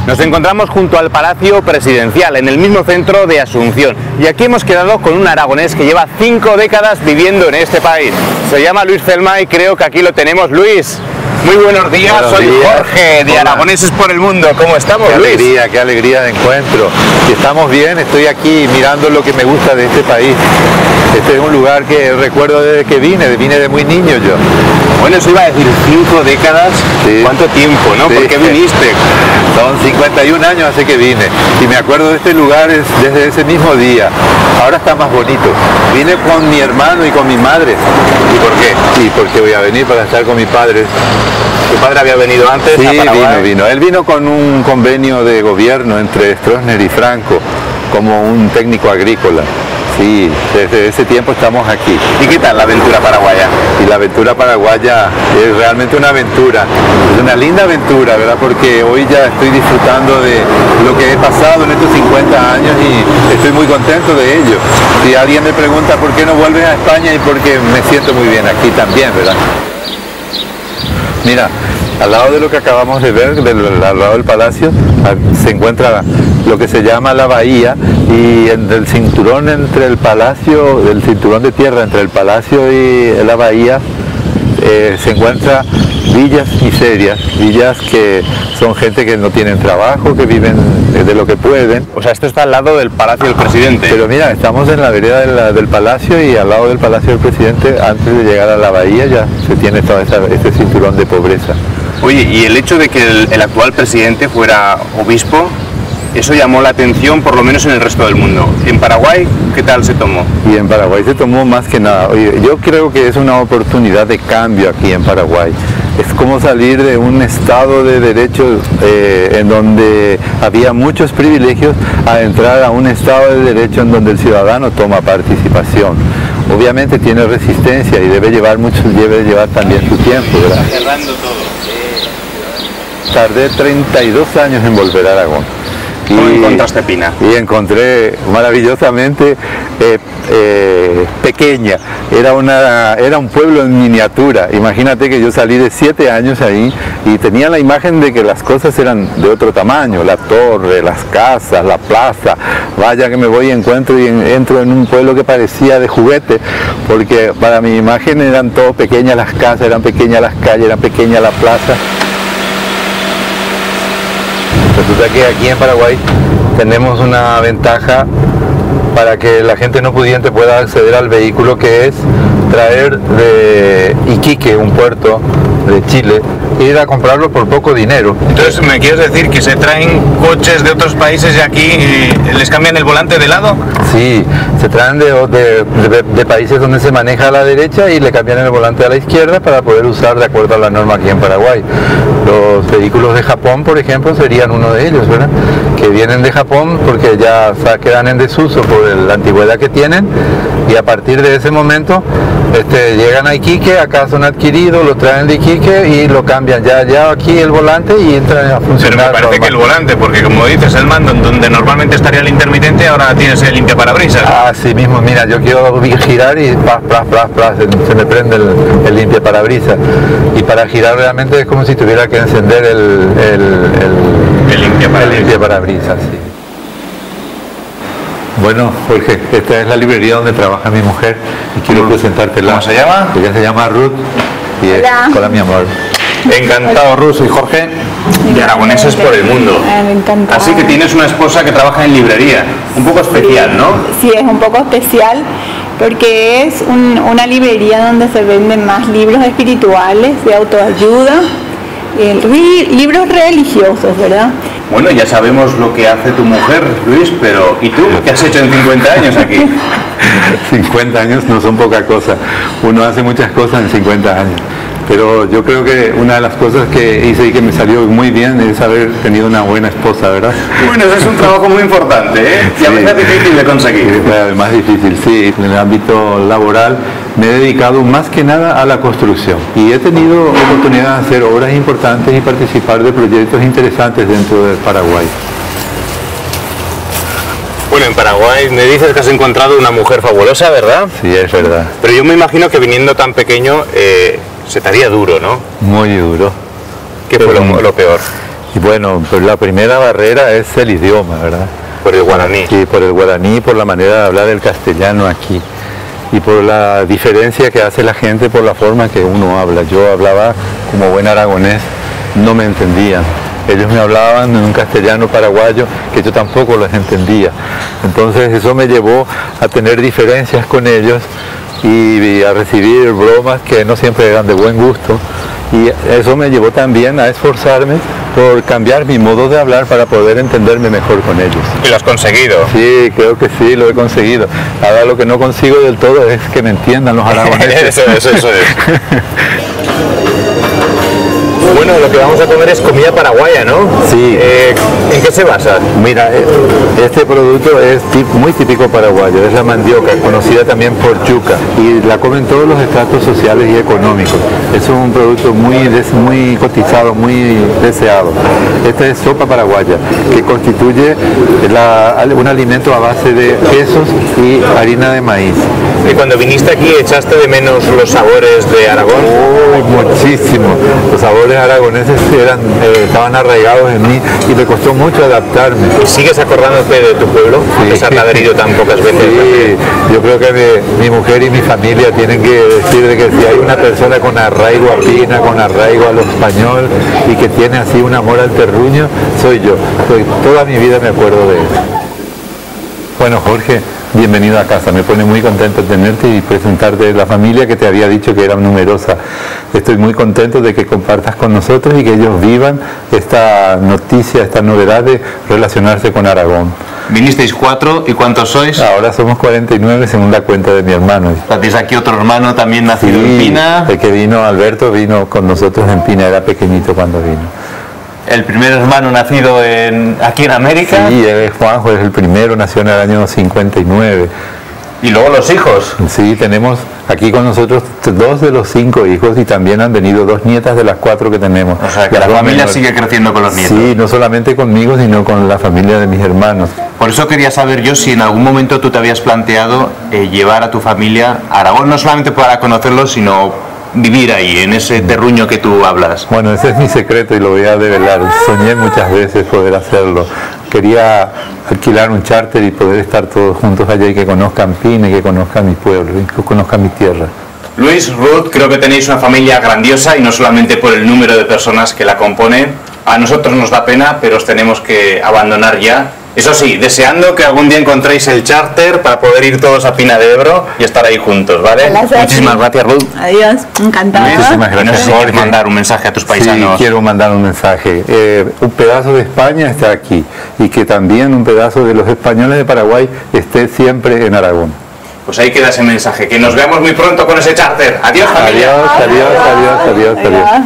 Nos encontramos junto al Palacio Presidencial, en el mismo centro de Asunción. Y aquí hemos quedado con un aragonés que lleva 5 décadas viviendo en este país. Se llama Luis Celma y creo que aquí lo tenemos. Luis, muy buenos días. Soy Jorge de Aragoneses por el Mundo. ¿Cómo estamos, Luis? Qué alegría de encuentro. Si estamos bien, estoy aquí mirando lo que me gusta de este país. Este es un lugar que recuerdo desde que vine de muy niño yo. Bueno, eso iba a decir 5 décadas. Sí. ¿Cuánto tiempo, no? Sí. ¿Por qué viniste? Son 51 años hace que vine. Y me acuerdo de este lugar desde ese mismo día. Ahora está más bonito. Vine con mi hermano y con mi madre. ¿Y por qué? Sí, porque voy a venir para estar con mi padre. ¿Tu padre había venido antes? Sí, vino. Él vino con un convenio de gobierno entre Stroessner y Franco, como un técnico agrícola. Sí, desde ese tiempo estamos aquí. ¿Y qué tal la aventura paraguaya? Y la aventura paraguaya es realmente una aventura, es una linda aventura, ¿verdad? Porque hoy ya estoy disfrutando de lo que he pasado en estos 50 años y estoy muy contento de ello. Si alguien me pregunta por qué no vuelves a España, y porque me siento muy bien aquí también, ¿verdad? Mira, al lado de lo que acabamos de ver, al lado del palacio, se encuentra lo que se llama la bahía, y en el cinturón entre el palacio, del cinturón de tierra entre el palacio y la bahía, se encuentra villas miserias, villas que son gente que no tienen trabajo, que viven de lo que pueden. O sea, esto está al lado del Palacio del Presidente. Pero mira, estamos en la vereda del palacio, y al lado del Palacio del Presidente, antes de llegar a la bahía, ya se tiene todo este cinturón de pobreza. Oye, y el hecho de que el actual presidente fuera obispo, eso llamó la atención, por lo menos en el resto del mundo. ¿En Paraguay qué tal se tomó? Y en Paraguay se tomó más que nada. Oye, yo creo que es una oportunidad de cambio aquí en Paraguay. Es como salir de un estado de derecho en donde había muchos privilegios, a entrar a un estado de derecho en donde el ciudadano toma participación. Obviamente tiene resistencia y debe llevar también su tiempo, ¿verdad? Cerrando todo. Tardé 32 años en volver a Aragón. ¿Cómo encontraste Pina? Y encontré maravillosamente pequeña. Era un pueblo en miniatura. Imagínate que yo salí de 7 años ahí y tenía la imagen de que las cosas eran de otro tamaño, la torre, las casas, la plaza. Vaya que me voy y entro en un pueblo que parecía de juguete, porque para mi imagen eran todo pequeñas las casas, eran pequeñas las calles, eran pequeña la plaza. Resulta que aquí en Paraguay tenemos una ventaja para que la gente no pudiente pueda acceder al vehículo, que es traer de Iquique, un puerto de Chile, e ir a comprarlo por poco dinero. Entonces, ¿me quieres decir que se traen coches de otros países y aquí les cambian el volante de lado? Sí, se traen de países donde se maneja a la derecha y le cambian el volante a la izquierda para poder usar de acuerdo a la norma aquí en Paraguay. Los vehículos de Japón, por ejemplo, serían uno de ellos, ¿verdad? Que vienen de Japón porque ya quedan en desuso por la antigüedad que tienen, y a partir de ese momento llegan a Iquique, acá son adquiridos, lo traen de Iquique y lo cambian ya aquí el volante y entran a funcionar. Pero me parece normal. Que el volante, porque como dices, el mando donde normalmente estaría el intermitente, ahora tienes el limpiaparabrisas. Así mismo, mira, yo quiero girar y se me prende el limpiaparabrisas. Y para girar realmente es como si tuviera que encender el limpiaparabrisas. Sí. Bueno, Jorge, esta es la librería donde trabaja mi mujer y quiero presentártela. ¿Cómo se llama? Ella se llama Ruth. Y hola. Hola, mi amor. Encantado, Ruth. Soy Jorge de Aragoneses por el Mundo. Me encanta. Así que tienes una esposa que trabaja en librería. Un poco especial, ¿no? Sí, es un poco especial porque es una librería donde se venden más libros espirituales, de autoayuda, libros religiosos, ¿verdad? Bueno, ya sabemos lo que hace tu mujer, Luis, pero ¿y tú? ¿Qué has hecho en 50 años aquí? 50 años no son poca cosa. Uno hace muchas cosas en 50 años. Pero yo creo que una de las cosas que hice y que me salió muy bien es haber tenido una buena esposa, ¿verdad? Bueno, eso es un trabajo muy importante, ¿eh? Y a veces es difícil de conseguir. Más difícil, sí. En el ámbito laboral me he dedicado más que nada a la construcción y he tenido oportunidad de hacer obras importantes y participar de proyectos interesantes dentro del Paraguay. Bueno, en Paraguay me dices que has encontrado una mujer fabulosa, ¿verdad? Sí, es verdad. Pero yo me imagino que viniendo tan pequeño se te haría duro, ¿no? Muy duro. ¿Qué fue lo peor? Y bueno, pues la primera barrera es el idioma, ¿verdad? Por el guaraní. Sí, por el guaraní, por la manera de hablar el castellano aquí. Y por la diferencia que hace la gente por la forma que uno habla. Yo hablaba como buen aragonés, no me entendían. Ellos me hablaban en un castellano paraguayo que yo tampoco los entendía. Entonces eso me llevó a tener diferencias con ellos y a recibir bromas que no siempre eran de buen gusto. Y eso me llevó también a esforzarme por cambiar mi modo de hablar para poder entenderme mejor con ellos. ¿Y lo has conseguido? Sí, creo que sí, lo he conseguido. Ahora lo que no consigo del todo es que me entiendan los aragoneses. eso es. Bueno, lo que vamos a comer es comida paraguaya, ¿no? Sí. ¿En qué se basa? Mira, este producto es muy típico paraguayo, es la mandioca, conocida también por yuca, y la comen todos los estratos sociales y económicos. Es un producto muy cotizado, muy deseado. Esta es sopa paraguaya, que constituye un alimento a base de quesos y harina de maíz. ¿Y cuando viniste aquí echaste de menos los sabores de Aragón? Muchísimo. Los sabores aragoneses estaban arraigados en mí y me costó mucho adaptarme. ¿Sigues acordándote de tu pueblo? Sí. A pesar de haber ido tan pocas veces. Sí, yo creo que mi mujer y mi familia tienen que decir de que si hay una persona con arraigo a Pina, con arraigo a lo español y que tiene así un amor al terruño, soy yo. Toda mi vida me acuerdo de él. Bueno, Jorge, bienvenido a casa. Me pone muy contento tenerte y presentarte la familia que te había dicho que era numerosa. Estoy muy contento de que compartas con nosotros y que ellos vivan esta noticia, esta novedad de relacionarse con Aragón. Vinisteis 4, ¿y cuántos sois? Ahora somos 49 según la cuenta de mi hermano. ¿Tienes aquí otro hermano también nacido en Pina? El que vino, Alberto, vino con nosotros en Pina, era pequeñito cuando vino. ¿El primer hermano nacido aquí en América? Sí, Juanjo es el primero, nació en el año 59. ¿Y luego los hijos? Sí, tenemos aquí con nosotros 2 de los 5 hijos y también han venido 2 nietas de las 4 que tenemos. O sea, que la familia sigue creciendo con los nietos. Sí, no solamente conmigo, sino con la familia de mis hermanos. Por eso quería saber yo si en algún momento tú te habías planteado llevar a tu familia a Aragón, no solamente para conocerlos, sino vivir ahí, en ese terruño que tú hablas. Bueno, ese es mi secreto y lo voy a develar. Soñé muchas veces poder hacerlo. Quería alquilar un charter y poder estar todos juntos allá y que conozcan Pina y que conozcan mi pueblo y que conozcan mi tierra. Luis, Ruth, creo que tenéis una familia grandiosa y no solamente por el número de personas que la componen. A nosotros nos da pena, pero os tenemos que abandonar ya. Eso sí, deseando que algún día encontréis el charter para poder ir todos a Pina de Ebro y estar ahí juntos, ¿vale? Muchísimas gracias, Ruth. Adiós, encantada. Muchísimas gracias. No sé si quieres mandar un mensaje a tus paisanos. Sí, quiero mandar un mensaje. Un pedazo de España está aquí y que también un pedazo de los españoles de Paraguay esté siempre en Aragón. Pues ahí queda ese mensaje. Que nos veamos muy pronto con ese charter. Adiós, familia. Adiós.